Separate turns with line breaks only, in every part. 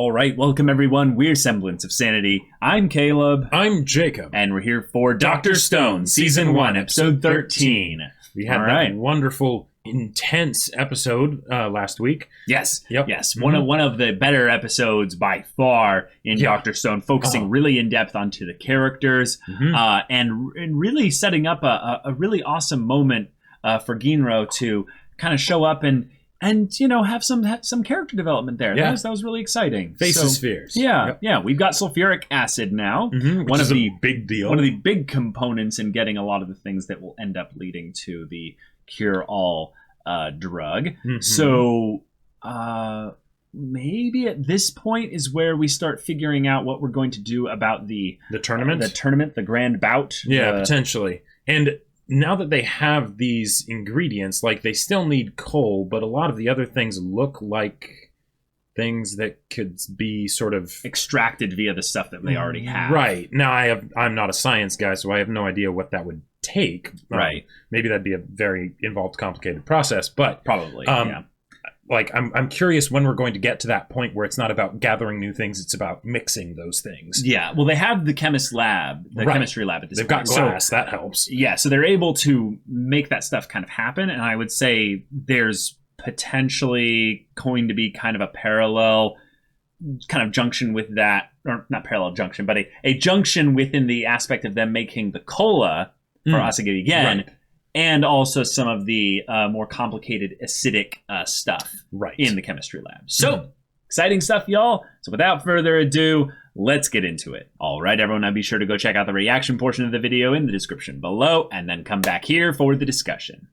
All right, welcome everyone. We're Semblance of Sanity. I'm Caleb.
I'm Jacob.
And we're here for Dr. Stone, Season 1, Episode 13.
We had that wonderful, intense episode last week.
Yes,
Yep.
yes. One of the better episodes by far in Dr. Stone, focusing really in depth onto the characters and really setting up a really awesome moment for Ginro to kind of show up and you know, have some character development there.
Yeah.
That was really exciting.
Faces fears.
Yeah, yeah. We've got sulfuric acid now.
One of the big deal.
One of the big components in getting a lot of the things that will end up leading to the cure-all drug. So maybe at this point is where we start figuring out what we're going to do about the
tournament.
The Grand Bout.
Yeah, potentially. And now that they have these ingredients, like, they still need coal, but a lot of the other things look like things that could be sort of
extracted via the stuff that they already have.
Right. Now, I'm not a science guy, so I have no idea what that would take.
Right.
Maybe that'd be a very involved, complicated process, but
probably, yeah.
Like, I'm curious when we're going to get to that point where it's not about gathering new things, it's about mixing those things.
Yeah, well, they have the chemistry lab at this point.
They've got glass, so that helps.
Yeah, so they're able to make that stuff kind of happen, and I would say there's potentially going to be kind of a parallel kind of junction with that, or not parallel junction, but a junction within the aspect of them making the cola for Asagiri again.
Right.
And also some of the more complicated acidic stuff in the chemistry lab. So, exciting stuff, y'all. So without further ado, let's get into it. All right, everyone, now be sure to go check out the reaction portion of the video in the description below, and then come back here for the discussion.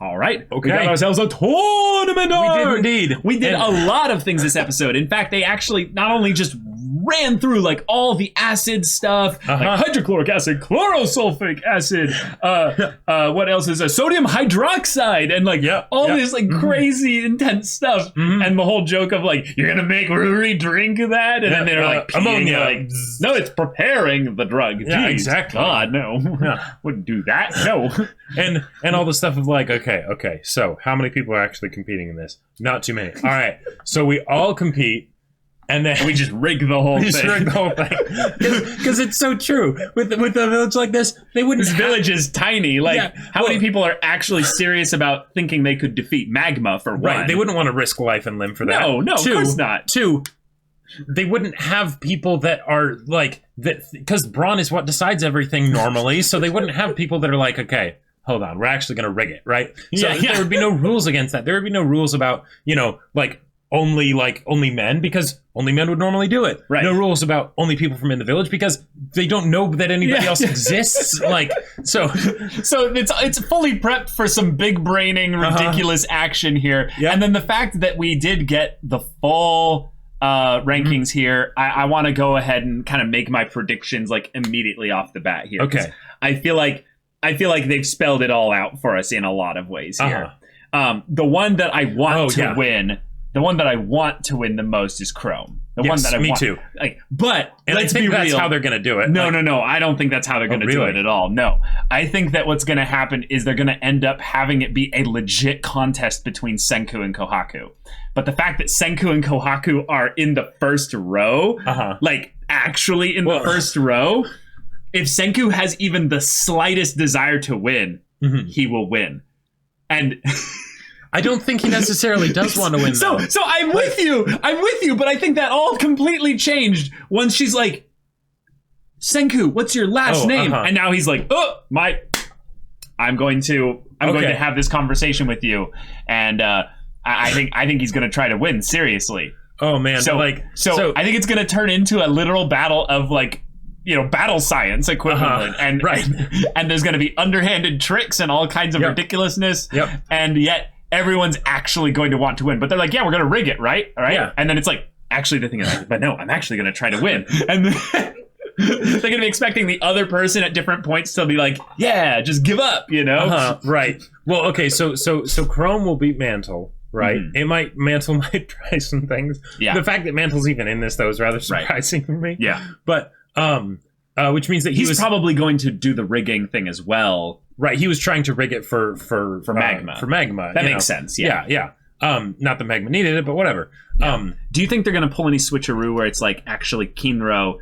All right,
okay.
We got ourselves a tournament arc.
We did indeed.
We did a lot of things this episode. In fact, they actually not only just ran through like all the acid stuff, like hydrochloric acid, chlorosulfuric acid, what else is sodium hydroxide, and like all this like crazy intense stuff. And the whole joke of like, you're gonna make Rudy drink that, and then they're like ammonia. Like, no, it's preparing the drug.
Yeah,
Jeez,
exactly.
God, no, wouldn't do that. No.
and all the stuff of like, okay, so how many people are actually competing in this? Not too many. All right, so we all compete, and then
we just rig the whole thing.
Rig the whole thing. Because it's so true. With a village like this, they wouldn't.
This village is tiny. Like, how many people are actually serious about thinking they could defeat Magma for one?
Right, they wouldn't want to risk life and limb for that.
No, of course not.
Two, they wouldn't have people that are like that, because brawn is what decides everything normally. So they wouldn't have people that are like, okay, hold on, we're actually going to rig it, right? So there would be no rules against that. There would be no rules about, you know, like only men, because only men would normally do it. Right. No rules about only people from in the village, because they don't know that anybody else exists. Like, so
it's fully prepped for some big braining, ridiculous action here. Yeah. And then the fact that we did get the full rankings here, I want to go ahead and kind of make my predictions like immediately off the bat here.
Okay.
I feel like they've spelled it all out for us in a lot of ways here. The one that I want to win, the one that I want to win the most is Chrome. The one that I want. Me too. Like, but let's be real.
That's how they're going to do it.
No, I don't think that's how they're going to do it at all. No. I think that what's going to happen is they're going to end up having it be a legit contest between Senku and Kohaku. But the fact that Senku and Kohaku are in the first row, like actually in the first row, if Senku has even the slightest desire to win, he will win. And
I don't think he necessarily does want to win.
So I'm with you, but I think that all completely changed once she's like, Senku, what's your last name? And now he's like, I'm going to have this conversation with you, and I think he's going to try to win seriously.
Oh man,
so I think it's going to turn into a literal battle of like, you know, battle science equivalent, and and there's going to be underhanded tricks and all kinds of ridiculousness, and yet everyone's actually going to want to win. But they're like, yeah, we're going to rig it, right? All right. Yeah. And then it's like, actually, the thing is, but no, I'm actually going to try to win. And then they're going to be expecting the other person at different points to be like, yeah, just give up, you know?
Right. Well, okay, so Chrome will beat Mantle, right? Mantle might try some things. Yeah. The fact that Mantle's even in this, though, is rather surprising for me.
Yeah.
But, which means that
he's probably going to do the rigging thing as well,
Right, he was trying to rig it for
Magma.
For Magma.
That makes sense, yeah.
Yeah. Not that Magma needed it, but whatever.
Yeah. Do you think they're going to pull any switcheroo where it's like, actually, Kinro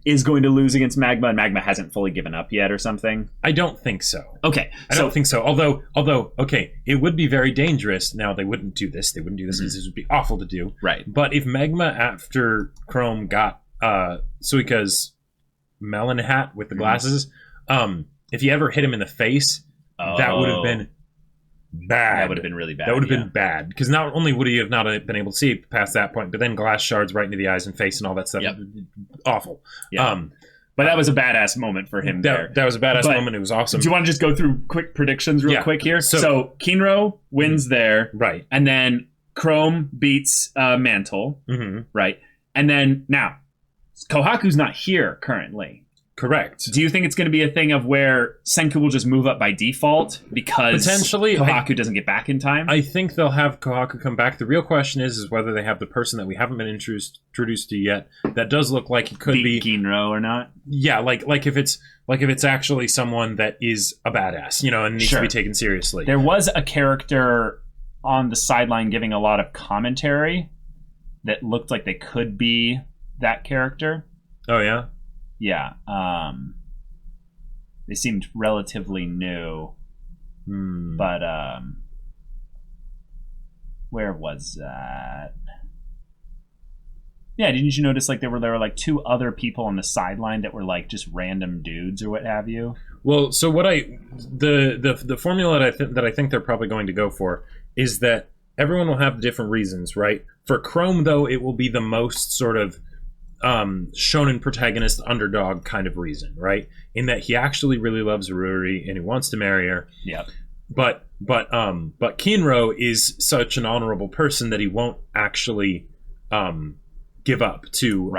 is going to lose against Magma and Magma hasn't fully given up yet or something?
I don't think so.
Okay.
I don't think so. Although, okay, it would be very dangerous. Now, they wouldn't do this. They wouldn't do this because this would be awful to do.
Right.
But if Magma, after Chrome got Suika's melon hat with the glasses, if he ever hit him in the face, that would have been bad.
That would have been really bad.
That would have been bad. Because not only would he have not been able to see past that point, but then glass shards right into the eyes and face and all that stuff.
Yep.
Awful.
Yeah. But that was a badass moment for him there.
That was a badass moment. It was awesome.
Do you want to just go through quick predictions real quick here? So Kinro wins there.
Right.
And then Chrome beats Mantle. Right. And then now, Kohaku's not here currently.
Correct.
Do you think it's going to be a thing of where Senku will just move up by default because
potentially
Kohaku doesn't get back in time?
I think they'll have Kohaku come back. The real question is whether they have the person that we haven't been introduced to yet. That does look like it could be
Ginro or not.
Yeah, like if it's actually someone that is a badass, and needs to be taken seriously.
There was a character on the sideline giving a lot of commentary that looked like they could be that character.
Oh yeah.
Yeah, they seemed relatively new, but where was that? Yeah, didn't you notice like there were like two other people on the sideline that were like just random dudes or what have you?
Well, so what the formula that I think they're probably going to go for is that everyone will have different reasons, right? For Chrome, though, it will be the most sort of shonen protagonist underdog kind of reason, right? In that he actually really loves Rudy and he wants to marry her.
Yeah.
But Kinro is such an honorable person that he won't actually give up to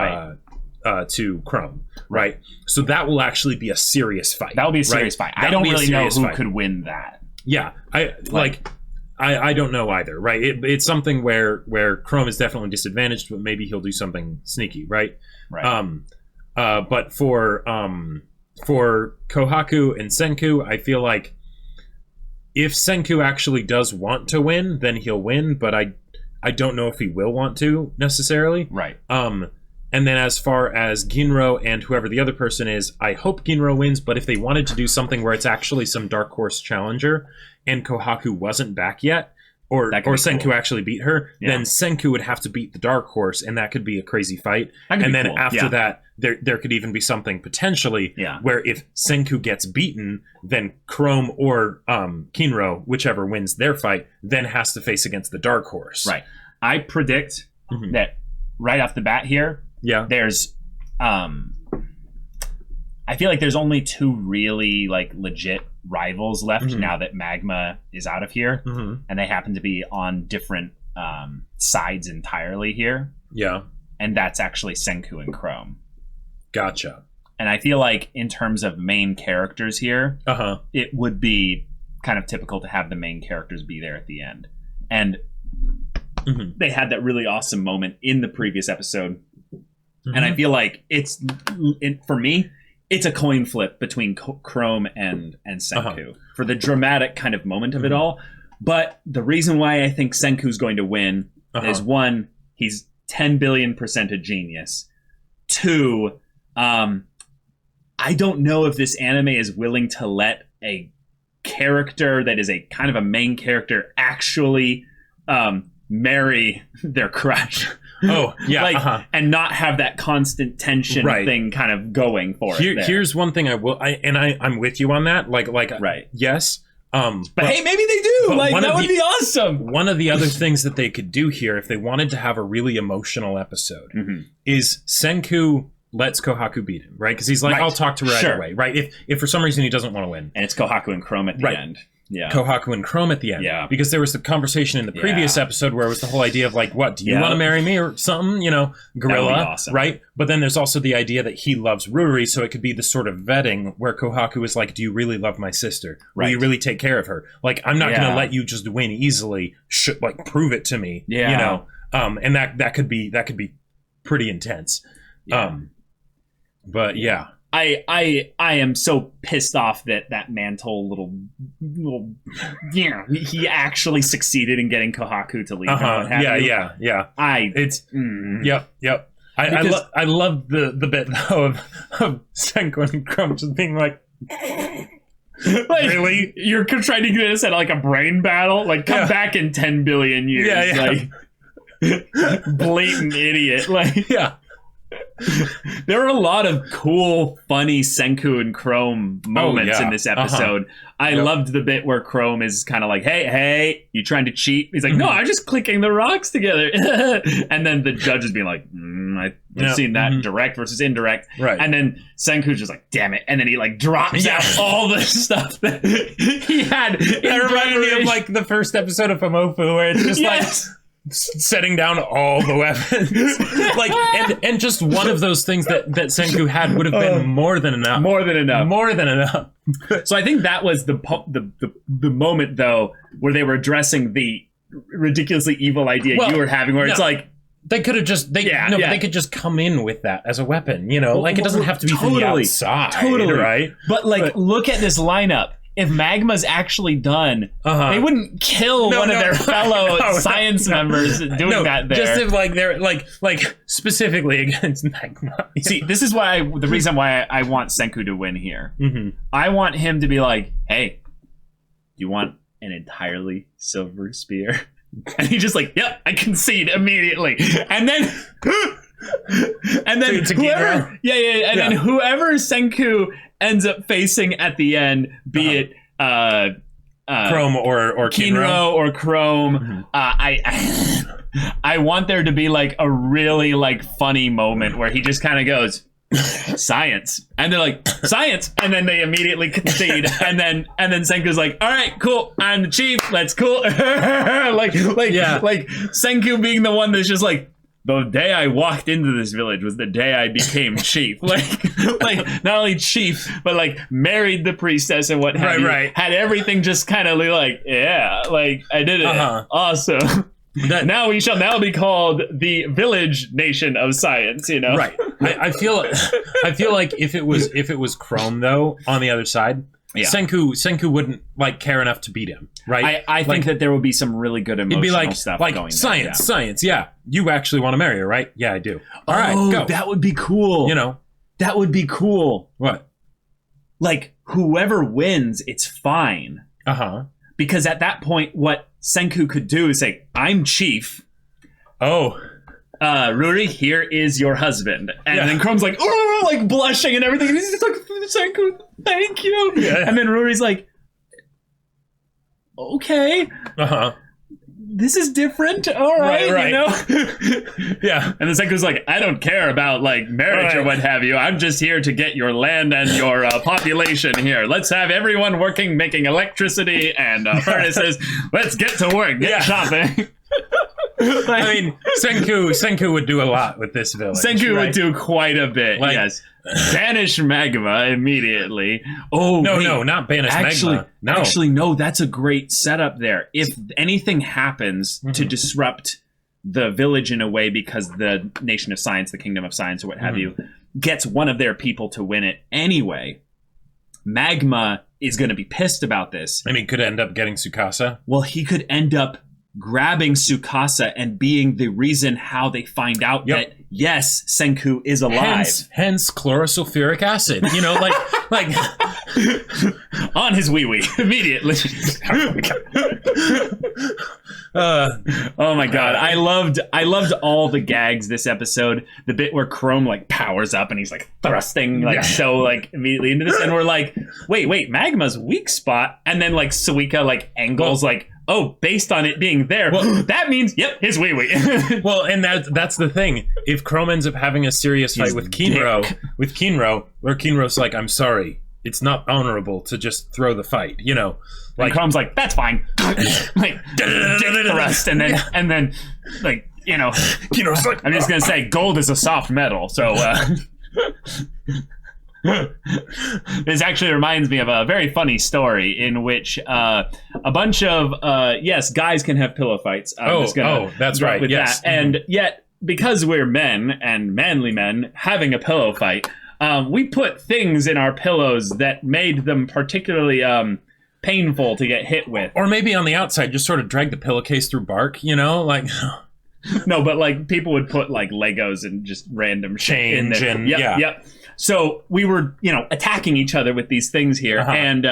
Chrome, right? So that will actually be a serious fight.
That will be a serious fight. I don't really know who could win that.
Yeah, I don't know either, right? It's something where Chrome is definitely disadvantaged, but maybe he'll do something sneaky, right?
Right.
But for Kohaku and Senku, I feel like if Senku actually does want to win, then he'll win, but I don't know if he will want to necessarily.
Right.
And then as far as Ginro and whoever the other person is, I hope Ginro wins, but if they wanted to do something where it's actually some Dark Horse challenger and Kohaku wasn't back yet, or Senku actually beat her, then Senku would have to beat the Dark Horse, and that could be a crazy fight. And then after that, there could even be something potentially where if Senku gets beaten, then Chrome or Kinro, whichever wins their fight, then has to face against the Dark Horse.
Right. I predict that right off the bat here, there's I feel like there's only two really like legit rivals left now that Magma is out of here, and they happen to be on different sides entirely here.
Yeah,
and that's actually Senku and Chrome.
Gotcha.
And I feel like in terms of main characters here, it would be kind of typical to have the main characters be there at the end, and they had that really awesome moment in the previous episode. And I feel like for me, it's a coin flip between Chrome and Senku for the dramatic kind of moment of it all. But the reason why I think Senku's going to win is one, he's 10 billion% a genius. Two, I don't know if this anime is willing to let a character that is a kind of a main character actually marry their crush.
Oh, yeah.
And not have that constant tension thing kind of going for it.
Here's one thing I'm with you on that. Yes.
But hey, maybe they do. That would be awesome.
One of the other things that they could do here, if they wanted to have a really emotional episode, is Senku lets Kohaku beat him, right? Because he's like, I'll talk to her either way, right? If for some reason he doesn't want to win.
And it's Kohaku and Chrome at the end. Yeah.
Kohaku and Chrome at the end.
Yeah.
Because there was the conversation in the previous episode where it was the whole idea of like, what, do you want to marry me or something? Gorilla,
awesome.
Right? But then there's also the idea that he loves Rudy, so it could be the sort of vetting where Kohaku is like, do you really love my sister? Will you really take care of her? Like, I'm not going to let you just win easily. Prove it to me.
Yeah.
And that could be pretty intense.
Yeah.
But yeah.
I am so pissed off that Mantle little he actually succeeded in getting Kohaku to leave.
Yeah. Yep. I love the bit though of Senku and Chrome just being like
really? You're trying to get us at like a brain battle? Like come back in 10 billion years. Like blatant idiot. Like there are a lot of cool, funny Senku and Chrome moments in this episode. I loved the bit where Chrome is kind of like, hey, you trying to cheat? He's like, no, I'm just clicking the rocks together. And then the judge is being like, I've seen that direct versus indirect.
Right.
And then Senku's just like, damn it. And then he like drops out all the stuff that he had.
That reminded me of like the first episode of Famofu where it's just like setting down all the weapons. Like and just one of those things that Senku had would have been more than enough.
So I think that was the moment though where they were addressing the ridiculously evil idea you were having where it's like
they could have just they could just come in with that as a weapon, you know, like it doesn't have to be from the outside, right?
But like look at this lineup. If Magma's actually done, they wouldn't kill one of their fellow science members doing that there.
Just if like they're like specifically against Magma.
See, this is the reason why I want Senku to win here. I want him to be like, hey, you want an entirely silver spear? And he's just like, yep, I concede immediately. And then whoever, then whoever Senku ends up facing at the end, be it
Chrome or
Kinro or Chrome, I want there to be like a really like funny moment where he just kind of goes, science, and they're like, science, and then they immediately concede, and then Senku's like, all right, cool, I'm the chief, let's cool. like Senku being the one that's just like, the day I walked into this village was the day I became chief. Like not only chief, but like married the priestess and what have you. Had everything just kind of like, like I did it. Awesome. Now we shall now be called the village nation of science, you know?
Right. I feel like if it was Chrome though on the other side, Senku wouldn't like care enough to beat him, right?
I think that there would be some really good emotional stuff
like
going
science, yeah. You actually want to marry her, right? Yeah, I do. All right, go.
That would be cool.
You know,
that would be cool.
What?
Like whoever wins, it's fine. Because at that point, what Senku could do is say, "I'm chief." Rudy, here is your husband. And then Chrome's like, oh, like blushing and everything. And he's just like, Senku, thank you. And then Rudy's like, okay. This is different. All right. You know? And then Senku's like, I don't care about like marriage or what have you. I'm just here to get your land and your population here. Let's have everyone working, making electricity and furnaces. Let's get to work. Get shopping.
I mean, Senku would do a lot with this village.
Senku would do quite a bit, yes. Banish Magma immediately. Oh,
no, not banish Magma. No.
Actually, no, that's a great setup there. If anything happens to disrupt the village in a way because the Nation of Science, the Kingdom of Science, or what have you, gets one of their people to win it anyway, Magma is going to be pissed about this.
And he could end up getting Tsukasa.
Well, he could end up grabbing Tsukasa and being the reason how they find out that yes, Senku is alive.
Hence chlorosulfuric acid. You know, like
on his wee immediately. Oh my god, I loved all the gags this episode. The bit where Chrome like powers up and he's like thrusting like so like immediately into this, and we're like, wait, Magma's weak spot, and then like Suika like angles like, oh, based on it being there, that means, his wee.
Well, and that's the thing. If Chrome ends up having a serious fight with Kinro, where Kinro's like, I'm sorry, it's not honorable to just throw the fight, you know.
Like Chrome's like, that's fine. Like, dick thrust, and then, like, you know, Kinro's like, I'm just gonna say, gold is a soft metal, so. This actually reminds me of a very funny story in which a bunch of guys can have pillow fights.
That's right.
With that. And yet, because we're men and manly men having a pillow fight, we put things in our pillows that made them particularly painful to get hit with.
Or maybe on the outside, just sort of drag the pillowcase through bark, you know? Like...
No, but like people would put like Legos and just random shit in there.
And
Yep. So we were, attacking each other with these things here. And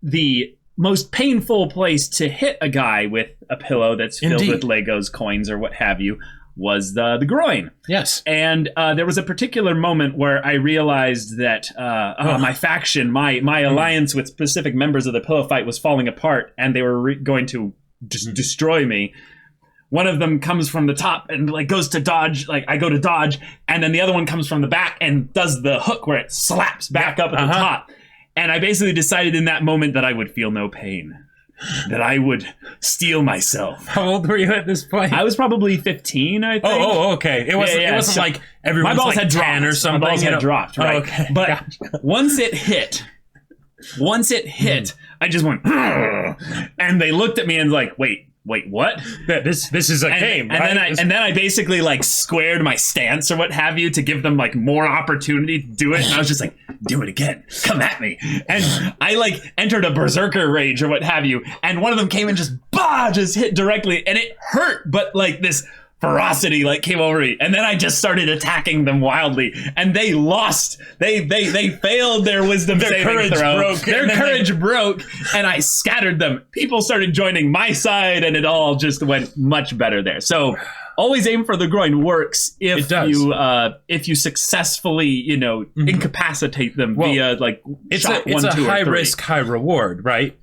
the most painful place to hit a guy with a pillow that's filled with Legos, coins, or what have you was the groin.
Yes.
And there was a particular moment where I realized that my faction, my alliance with specific members of the pillow fight was falling apart, and they were going to just destroy me. One of them comes from the top and like goes to dodge, like I go to dodge, and then the other one comes from the back and does the hook where it slaps back up at the top. And I basically decided in that moment that I would feel no pain, that I would steel myself.
How old were you at this point?
I was probably 15, I think.
Oh, okay. It wasn't like everyone's like
had
10 or something.
My balls had dropped, right?
Oh, okay.
But once it hit, I just went, and they looked at me and like, wait, what?
This is a game, right?
And then I basically like squared my stance or what have you to give them like more opportunity to do it. And I was just like, do it again. Come at me. And I like entered a berserker rage or what have you. And one of them came and just hit directly, and it hurt, but like this ferocity like came over me, and then I just started attacking them wildly, and they lost. They failed their wisdom saving throw. Their courage broke, and I scattered them. People started joining my side, and it all just went much better there. So always aim for the groin works if you successfully incapacitate them via like shot 1, 2, or 3.
It's a high risk, high reward, right?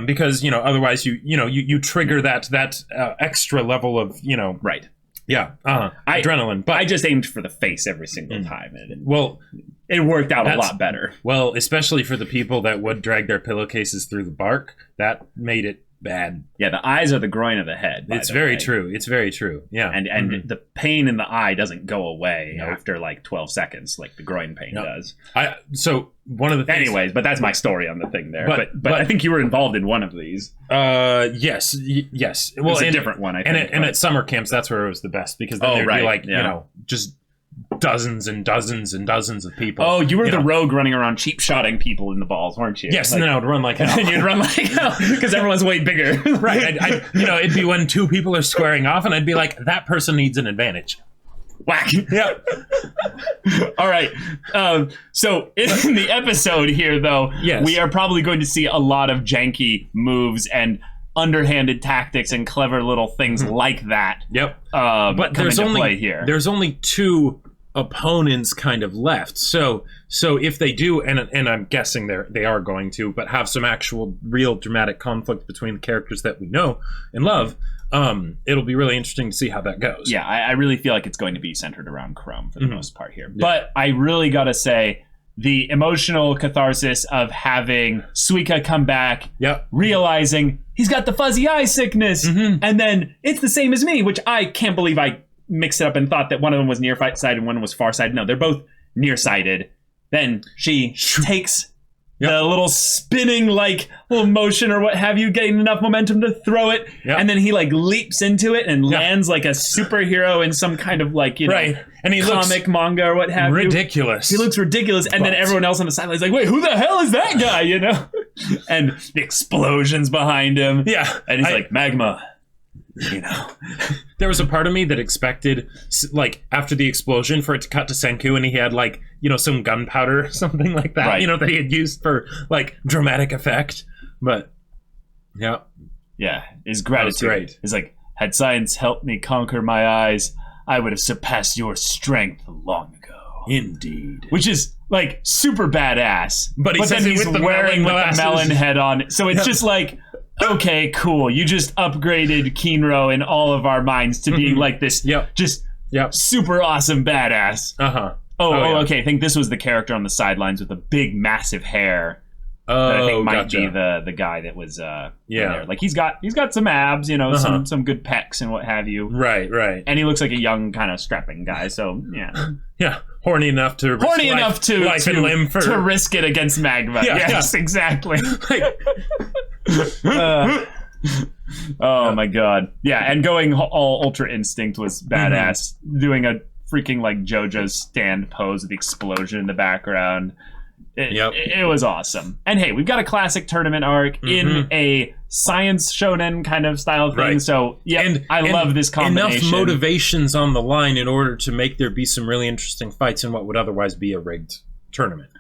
Because otherwise you trigger that extra level of
right.
Yeah, adrenaline. But
I just aimed for the face every single time.
Well,
it worked out a lot better.
Well, especially for the people that would drag their pillowcases through the bark, that made it bad.
Yeah, the eyes are the groin of the head.
It's very true. It's very true. Yeah,
and the pain in the eye doesn't go away after like 12 seconds, like the groin pain does.
So one of the things,
anyways, but that's my story on the thing there. But I think you were involved in one of these.
Yes. Well,
it's a different one. I think.
And at summer camps, that's where it was the best, because then there'd be like just dozens and dozens and dozens of people.
Oh, you were the rogue running around cheap shotting people in the balls, weren't you?
Yes, and then I would run like hell.
And you'd run like hell because everyone's way bigger.
Right. It'd be when two people are squaring off, and I'd be like, that person needs an advantage.
Whack. Yeah. All right. So in the episode here, though, we are probably going to see a lot of janky moves and underhanded tactics and clever little things like that.
Yep.
But there's
only two opponents kind of left. So if they do, and I'm guessing they are going to, but have some actual real dramatic conflict between the characters that we know and love, it'll be really interesting to see how that goes.
Yeah, I really feel like it's going to be centered around Chrome for the most part here. Yeah. But I really gotta say, the emotional catharsis of having Suika come back, realizing he's got the fuzzy eye sickness, and then it's the same as me, which I can't believe I mixed it up and thought that one of them was nearsighted and one was farsighted. No, they're both nearsighted. Then she takes the little spinning like little motion or what have you, getting enough momentum to throw it, and then he like leaps into it and lands like a superhero in some kind of like
and he
comic manga or what have
ridiculous.
He looks ridiculous, and then everyone else on the sideline is like, wait, who the hell is that guy? And the explosions behind him.
Yeah,
and he's like, Magma.
There was a part of me that expected, like, after the explosion for it to cut to Senku and he had, like, some gunpowder or something like that, that he had used for, like, dramatic effect. But, yeah,
his gratitude is like, had science helped me conquer my eyes, I would have surpassed your strength long ago.
Indeed.
Which is, like, super badass.
But then he's
wearing the melon head on. So it's just like, okay, cool. You just upgraded Kinro in all of our minds to be like this super awesome badass. Okay. I think this was the character on the sidelines with the big, massive hair. That I think might be the guy that was there. Like he's got some abs, some good pecs and what have you.
Right.
And he looks like a young kind of strapping guy. So
yeah. Horny enough to
risk it against Magma. Yes, exactly. Oh my god. Yeah, and going all Ultra Instinct was badass. Doing a freaking like JoJo's stand pose with the explosion in the background. It was awesome. And hey, we've got a classic tournament arc in a science shonen kind of style thing. Right. So I love this combination.
Enough motivations on the line in order to make there be some really interesting fights in what would otherwise be a rigged tournament.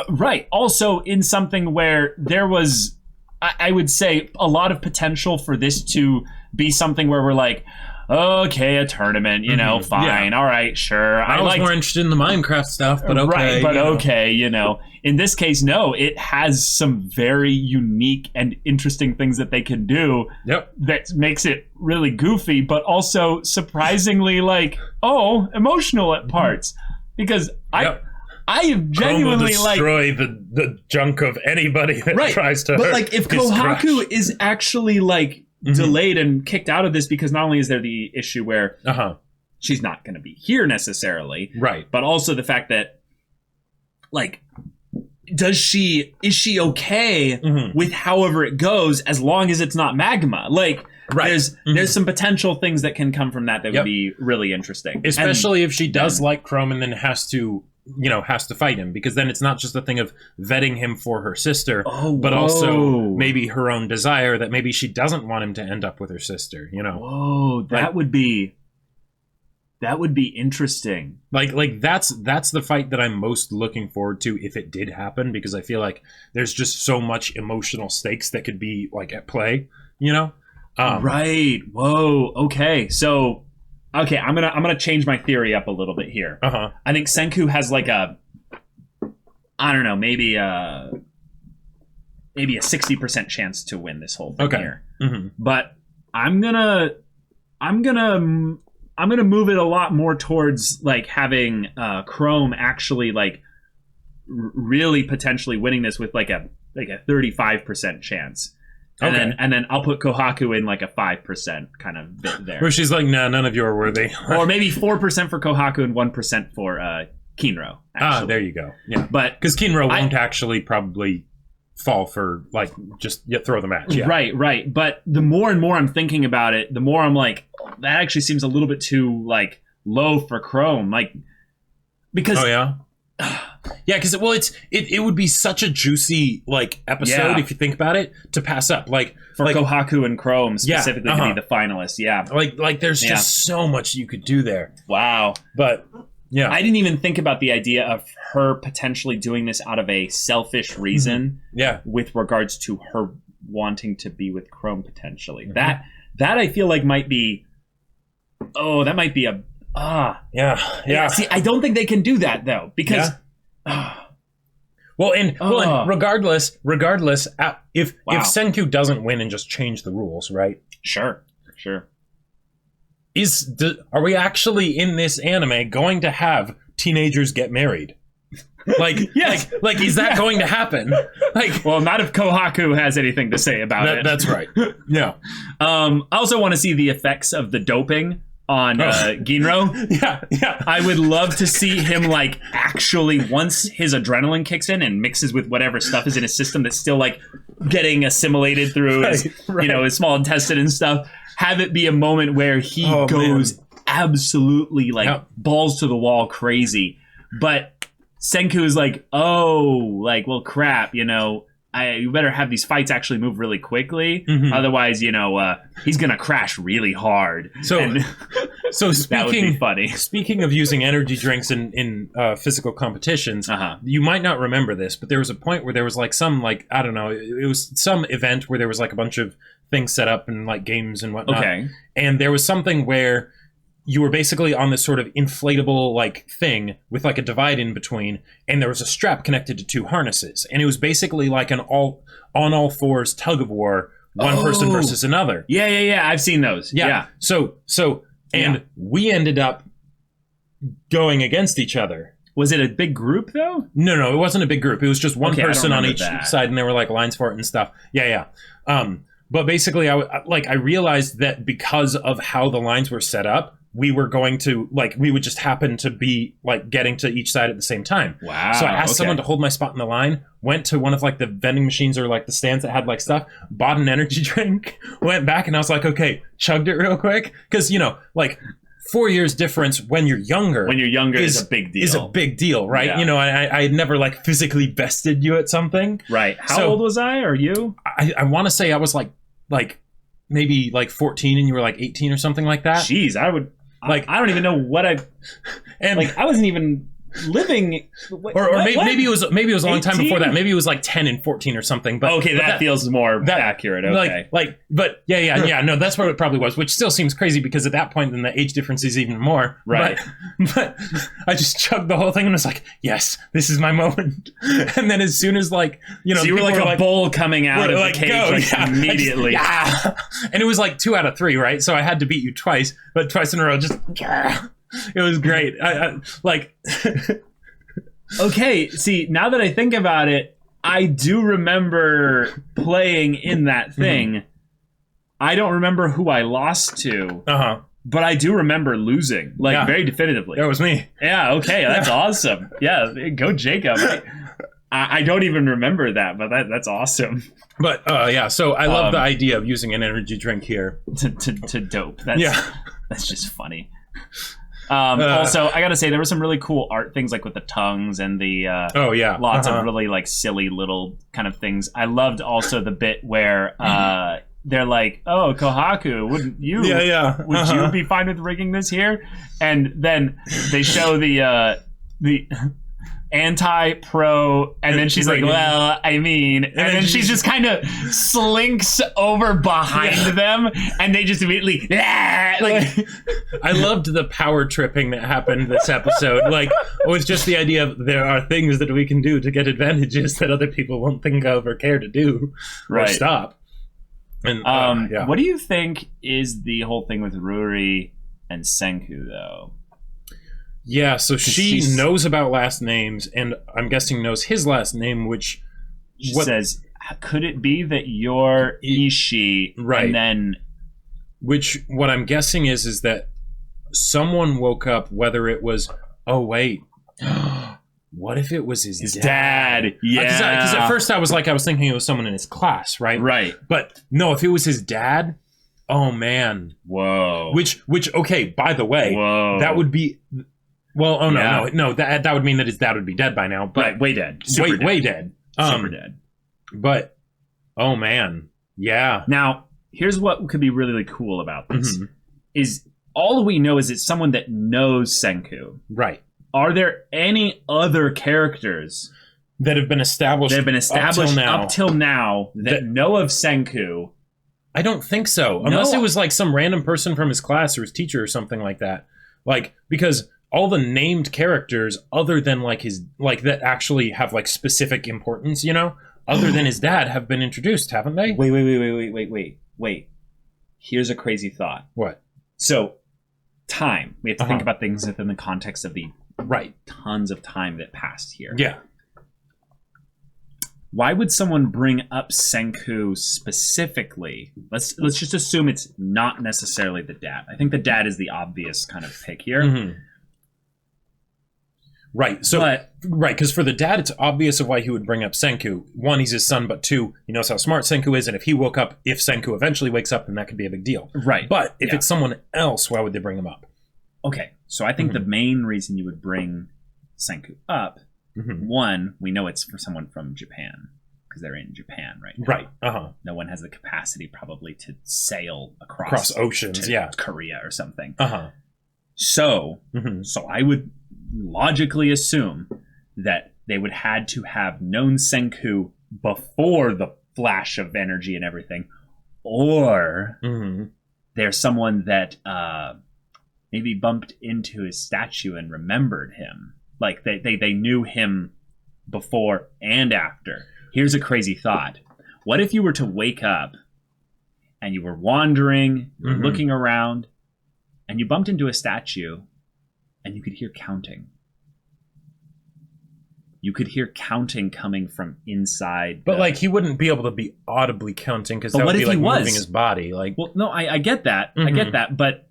Right. Also in something where there was, I would say, a lot of potential for this to be something where we're like, okay, a tournament, you know, fine, all right, sure.
I was more interested in the Minecraft stuff, but okay.
Right, but okay, you know. In this case, no, it has some very unique and interesting things that they can do that makes it really goofy, but also surprisingly, like, emotional at parts. Because I have genuinely
destroy the junk of anybody that tries to
But like if Kohaku is actually like delayed and kicked out of this, because not only is there the issue where she's not going to be here necessarily,
right, but
also the fact that like is she okay with however it goes as long as it's not Magma? Like there's some potential things that can come from that would be really interesting,
especially if she does like Chrome and then has to fight him, because then it's not just a thing of vetting him for her sister, but also maybe her own desire that maybe she doesn't want him to end up with her sister, you know.
Whoa, that would be interesting.
Like that's the fight that I'm most looking forward to if it did happen, because I feel like there's just so much emotional stakes that could be like at play, you know.
Right. Whoa. Okay. So okay, I'm gonna change my theory up a little bit here. I think Senku has like a, I don't know, maybe a 60% chance to win this whole thing here. But I'm gonna move it a lot more towards like having Chrome actually like really potentially winning this with like a 35% chance. And then I'll put Kohaku in like a 5% kind of bit there.
Where she's like, nah, none of you are worthy.
Or maybe 4% for Kohaku and 1% for Kinro. Actually.
There you go. Yeah,
but
because Kinro won't actually probably fall for like just throw the match. Yeah.
Right. But the more and more I'm thinking about it, the more I'm like, that actually seems a little bit too like low for Chrome. Like because
yeah, because it would be such a juicy like episode if you think about it to pass up, like
for Kohaku and Chrome specifically to be the finalists.
Like there's just so much you could do there.
Wow.
But
I didn't even think about the idea of her potentially doing this out of a selfish reason. With regards to her wanting to be with Chrome potentially. That I feel like might be. Oh, that might be a. See, I don't think they can do that though, because.
Well, regardless, if Senku doesn't win and just change the rules, right?
Sure.
Are we actually in this anime going to have teenagers get married? Like, like is that going to happen? Like,
well, not if Kohaku has anything to say about it.
That's right. Yeah.
I also want to see the effects of the doping on Ginro.
Yeah.
I would love to see him like actually, once his adrenaline kicks in and mixes with whatever stuff is in his system that's still like getting assimilated through his, you know, his small intestine and stuff, have it be a moment where he goes absolutely like balls to the wall crazy. But Senku is like, well, crap, you know, you better have these fights actually move really quickly. Otherwise, you know, he's going to crash really hard.
So
that would be funny.
Speaking of using energy drinks in physical competitions, you might not remember this, but there was a point where there was like some, like, I don't know, it was some event where there was like a bunch of things set up and like games and whatnot.
Okay.
And there was something where you were basically on this sort of inflatable like thing with like a divide in between, and there was a strap connected to two harnesses, and it was basically like an on all fours tug of war, one person versus another.
Yeah. I've seen those. Yeah.
So we ended up going against each other.
Was it a big group though?
No, it wasn't a big group. It was just one person on each side, and there were like lines for it and stuff. Yeah. But basically, I realized that because of how the lines were set up, we were going to, like, we would just happen to be, like, getting to each side at the same time.
Wow.
So I asked someone to hold my spot in the line, went to one of, like, the vending machines or, like, the stands that had, like, stuff, bought an energy drink, went back, and I was like, okay, chugged it real quick. Because, you know, like, 4 years difference when you're younger.
When you're younger is a big deal.
Is a big deal, right? Yeah. You know, I had never like physically bested you at something.
Right. How old was I? Or you?
I want to say I was like maybe like 14 and you were like 18 or something like that.
Jeez, I don't even know what I wasn't even living,
maybe it was a long time before that. Maybe it was like 10 and 14 or something. But
okay, that feels more accurate. Okay,
but yeah. No, that's what it probably was. Which still seems crazy because at that point, then the age difference is even more.
Right.
But I just chugged the whole thing and was like, yes, this is my moment. And then as soon as so
you were like a bull coming out of the cage immediately.
And it was like 2 out of 3, right? So I had to beat you twice, but twice in a row, just. It was great.
Okay, see, now that I think about it, I do remember playing in that thing. Mm-hmm. I don't remember who I lost to. But I do remember losing, very definitively.
That was me.
Yeah, okay, that's awesome. Yeah, go Jacob. I don't even remember that, but that's awesome.
But so I love the idea of using an energy drink here.
To dope. That's just funny. Also, I gotta say there were some really cool art things like with the tongues and the lots of really like silly little kind of things. I loved also the bit where they're like, "Oh, Kohaku, wouldn't you? Would you be fine with rigging this here?" And then they show the anti-pro, and then she's like, well, I mean, and then she's just kind of slinks over behind them, and they just immediately
I loved the power tripping that happened this episode. With just the idea of there are things that we can do to get advantages that other people won't think of or care to do or stop. And
what do you think is the whole thing with Ruri and Senku though?
Yeah, so she knows about last names, and I'm guessing knows his last name, which
says, could it be that you're Ishii?
Right.
And then...
Which, what I'm guessing is that someone woke up, whether it was, oh, wait, what if it was his
dad? Yeah.
Because at first I was thinking it was someone in his class, right?
Right.
But no, if it was his dad, oh, man.
Whoa.
Which okay, by the way, that would be... Well, no. That would mean that his dad would be dead by now. But
right, way dead.
Way dead.
Super dead.
But, oh man, yeah.
Now, here's what could be really, really cool about this. Is all we know is it's someone that knows Senku.
Right.
Are there any other characters
that have been established up
till now that know of Senku?
I don't think so. Unless it was like some random person from his class or his teacher or something like that. Because... all the named characters other than that actually have specific importance, other than his dad have been introduced, haven't they?
Wait. Here's a crazy thought.
What?
So, time. We have to think about things within the context of the tons of time that passed here.
Yeah.
Why would someone bring up Senku specifically? Let's just assume it's not necessarily the dad. I think the dad is the obvious kind of pick here.
Mm-hmm. Right. So, because for the dad, it's obvious of why he would bring up Senku. 1, he's his son, but 2, he knows how smart Senku is, and if Senku eventually wakes up, then that could be a big deal.
Right.
But if it's someone else, why would they bring him up?
Okay. So I think the main reason you would bring Senku up, 1, we know it's for someone from Japan, because they're in Japan right now.
Right.
No one has the capacity probably to sail
across oceans,
to Korea or something. So I would logically assume that they would had to have known Senku before the flash of energy and everything, or they're someone that maybe bumped into his statue and remembered him. Like they knew him before and after. Here's a crazy thought. What if you were to wake up and you were wandering, you were looking around, and you bumped into a statue and you could hear counting. You could hear counting coming from inside.
But he wouldn't be able to be audibly counting because that would be moving his body. Well,
no, I get that. I get that. But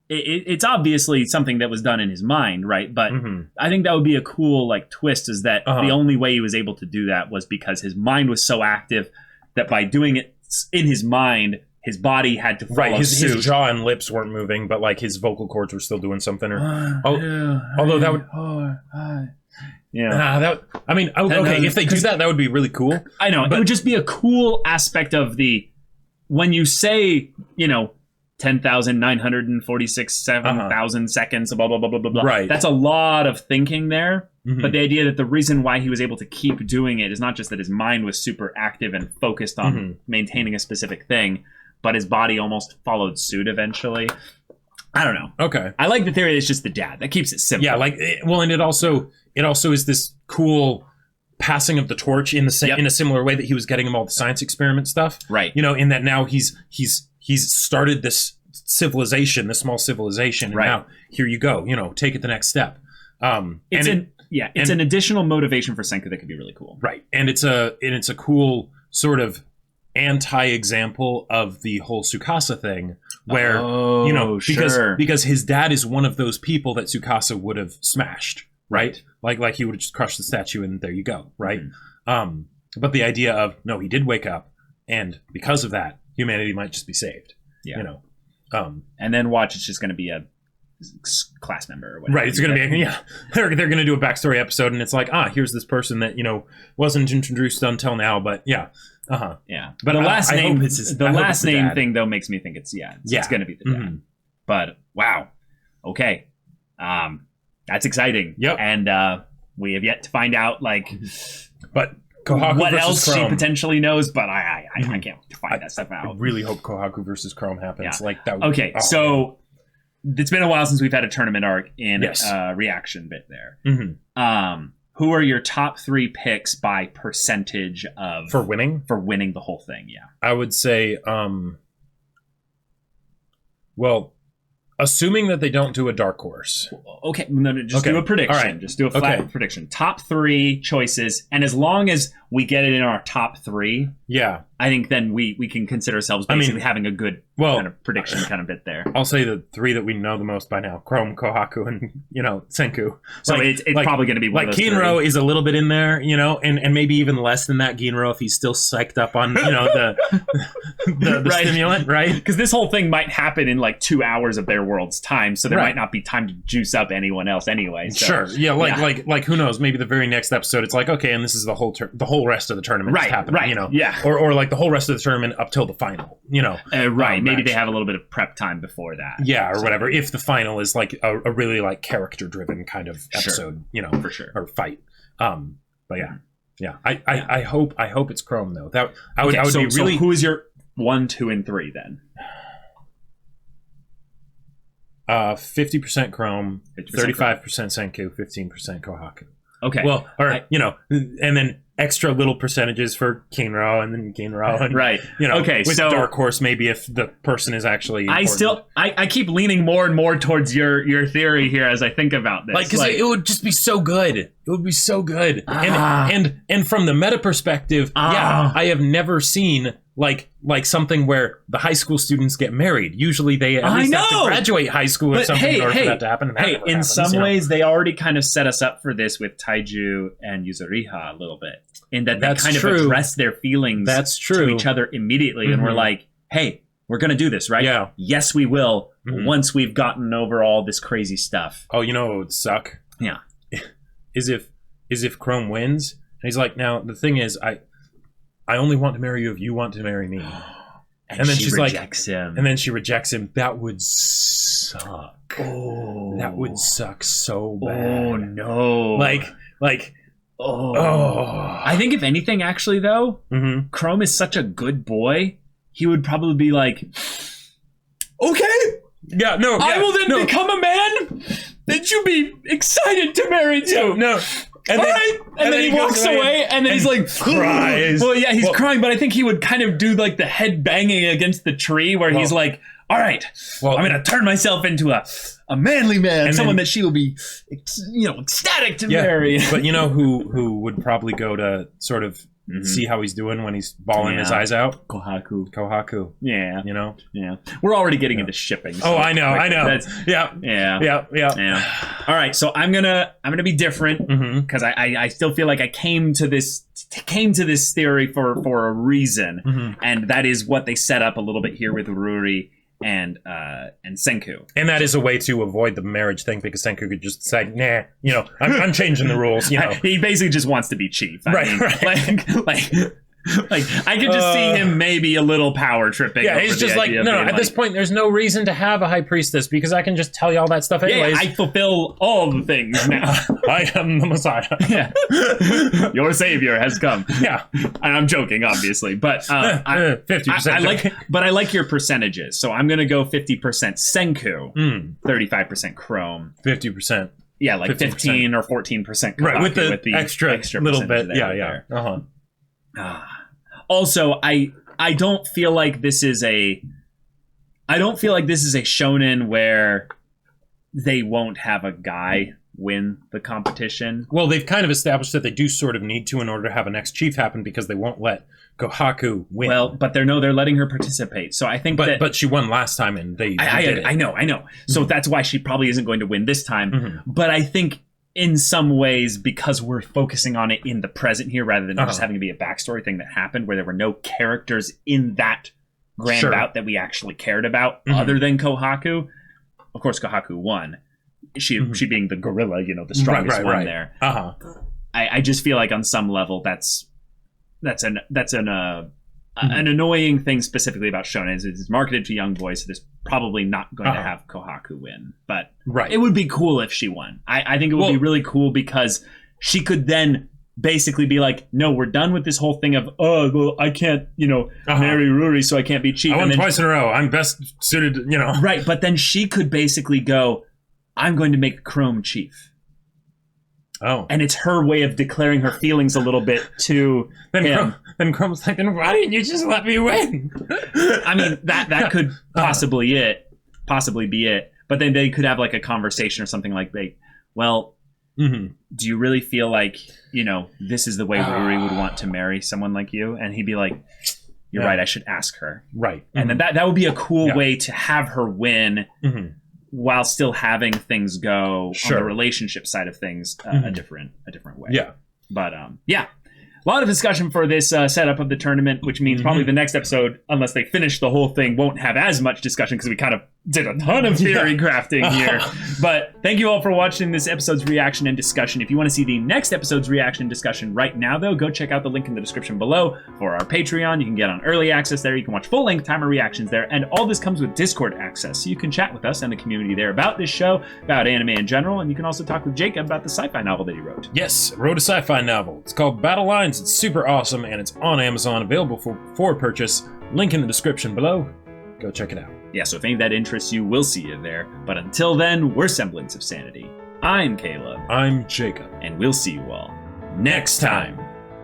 it's obviously something that was done in his mind, right? But I think that would be a cool twist is that the only way he was able to do that was because his mind was so active that by doing it in his mind, his body had to follow suit.
His jaw and lips weren't moving, but like his vocal cords were still doing something. Although that would, if they do that, that would be really cool.
I know, but it would just be a cool aspect of when you say, 10,946, 7,000 seconds, blah, blah, blah, blah, blah, blah.
Right.
That's a lot of thinking there. Mm-hmm. But the idea that the reason why he was able to keep doing it is not just that his mind was super active and focused on maintaining a specific thing, but his body almost followed suit eventually. I don't know.
Okay.
I like the theory that it's just the dad. That keeps it simple.
Yeah, and it also is this cool passing of the torch in a similar way that he was getting him all the science experiment stuff.
Right.
In that now he's started this civilization, this small civilization, and now here you go. Take it the next step. It's
an additional motivation for Senku that could be really cool.
Right, and it's a
cool
sort of anti-example of the whole Tsukasa thing, where because his dad is one of those people that Tsukasa would have smashed, right? Like he would have just crushed the statue, and there you go, right? Mm-hmm. But the idea of no, he did wake up, and because of that, humanity might just be saved. Yeah.
And then watch, it's just going to be a class member or whatever.
Right, it's going to be they're going to do a backstory episode, and it's like, here's this person that wasn't introduced until now, but yeah. But
the last name thing though makes me think it's going to be the dad. Mm-hmm. But wow. Okay. That's exciting.
Yep.
And we have yet to find out
but Kohaku
what else
Chrome.
She potentially knows, but I can't find that stuff out.
I really hope Kohaku versus Chrome happens.
Yeah.
That would
so it's been a while since we've had a tournament arc in reaction bit there. Mm-hmm. Who are your top 3 picks by percentage of
for winning
the whole thing? Yeah,
I would say assuming that they don't do a dark horse.
Okay, no, do a prediction. All right. Just do a flat prediction. Top 3 choices, and as long as we get it in our top 3, I think then we can consider ourselves basically having a good kind of prediction kind of bit there.
I'll say the 3 that we know the most by now: Chrome, Kohaku, and Senku.
So it's probably going to be one of those
Ginro
3.
is a little bit in there, and maybe even less than that. Ginro, if he's still psyched up on the stimulant, right?
Because this whole thing might happen in 2 hours of their world's time, so there might not be time to juice up anyone else anyway. So,
sure, like who knows? Maybe the very next episode, it's like, okay, and this is the whole rest of the tournament happening, or like the whole rest of the tournament up till the final,
maybe they have a little bit of prep time before that,
or whatever. If the final is a really character driven kind of episode,
for sure,
or fight. But I hope it's Chrome though. That I would be really.
So who is your 1, 2, and 3 then?
50% Chrome, 35% Senku, 15% Kohaku.
Okay.
Well, and then extra little percentages for Kinro and then Ginro and
okay,
with
so
Dark Horse maybe if the person is actually important.
I keep leaning more and more towards your theory here as I think about this.
Because it would just be so good. It would be so good. And from the meta perspective, I have never seen something where the high school students get married. Usually they at least have to graduate high school or something in order for that to happen. And
in some ways, they already kind of set us up for this with Taiju and Yuzuriha a little bit. In that they kind of address their feelings to each other immediately. And we're like, hey, we're going to do this, right?
Yeah.
Yes, we will, once we've gotten over all this crazy stuff.
Oh, what would suck?
Yeah.
Is if Chrome wins, and he's like, now, the thing is, I only want to marry you if you want to marry me.
And then she rejects him.
And then she rejects him. That would suck.
Oh.
That would suck so bad.
Oh, no. I think if anything, actually, though, Chrome is such a good boy, he would probably be like, okay.
Yeah, no.
I will then become a man that you be excited to marry to.
No.
And then he walks away, and then he's like,
cries.
Well, yeah, he's crying, but I think he would kind of do the head banging against the tree where he's like, all right, I'm going to turn myself into a manly man, someone that she will be, ecstatic to marry.
But who would probably go to sort of see how he's doing when he's bawling his eyes out.
Kohaku. Yeah.
You know?
Yeah. We're already getting into shipping.
So I know. Yeah.
All right, so I'm gonna be different because I still feel like I came to this theory for a reason, and that is what they set up a little bit here with Rudy and Senku.
And that is a way to avoid the marriage thing, because Senku could just say, nah, you know, I'm changing the rules, you know.
He basically just wants to be chief. I mean, like I could just see him maybe a little power tripping.
Yeah, he's just like, no, at this point, there's no reason to have a high priestess because I can just tell you all that stuff anyways.
Yeah, I fulfill all the things now.
I am the Messiah.
Yeah. Your savior has come.
Yeah.
And I'm joking, obviously, but
50%.
I like your percentages. So I'm gonna go 50% Senku, 35% Chrome,
50%.
Yeah, like
15%.
15 or 14% Kohaku,
right, with the extra little bit. Yeah.
Also, I don't feel like this is a shonen where they won't have a guy win the competition.
Well, they've kind of established that they do sort of need to in order to have a next chief happen, because they won't let Kohaku win.
Well, but they're letting her participate. So I think
but she won last time, and they did it.
I know. So that's why she probably isn't going to win this time. But I think in some ways, because we're focusing on it in the present here rather than just having to be a backstory thing that happened where there were no characters in that Grand Bout that we actually cared about other than Kohaku. Of course, Kohaku won. She being the gorilla, you know, the strongest one there. I just feel like on some level that's an annoying thing specifically about shonen. It's marketed to young boys, so there's probably not going to have Kohaku win. But it would be cool if she won. I think it would be really cool because she could then basically be like, no, we're done with this whole thing of, oh, well, I can't, you know, marry Rudy, so I can't be chief.
I won twice in a row. I'm best suited, you know.
Right, but then she could basically go, I'm going to make Chrome chief.
Oh.
And it's her way of declaring her feelings a little bit to him.
Then Chrome's like, then why didn't you just let me win?
I mean, that could possibly be it. But then they could have like a conversation or something like, well, do you really feel like, you know, this is the way Ruri would want to marry someone like you? And he'd be like, you're right, I should ask her.
Right.
And then that would be a cool way to have her win while still having things go on the relationship side of things a different way.
Yeah.
But a lot of discussion for this setup of the tournament, which means probably the next episode, unless they finish the whole thing, won't have as much discussion because we kind of did a ton of theory crafting here. But thank you all for watching this episode's reaction and discussion. If you want to see the next episode's reaction and discussion right now, though, go check out the link in the description below for our Patreon. You can get on early access there. You can watch full-length timer reactions there. And all this comes with Discord access, so you can chat with us and the community there about this show, about anime in general, and you can also talk with Jacob about the sci-fi novel that he wrote.
Yes, I wrote a sci-fi novel. It's called Battle Lines. It's super awesome, and it's on Amazon, available for purchase. Link in the description below. Go check it out.
Yeah, so if any of that interests you, we'll see you there. But until then, we're Semblance of Sanity. I'm Caleb.
I'm Jacob.
And we'll see you all next time.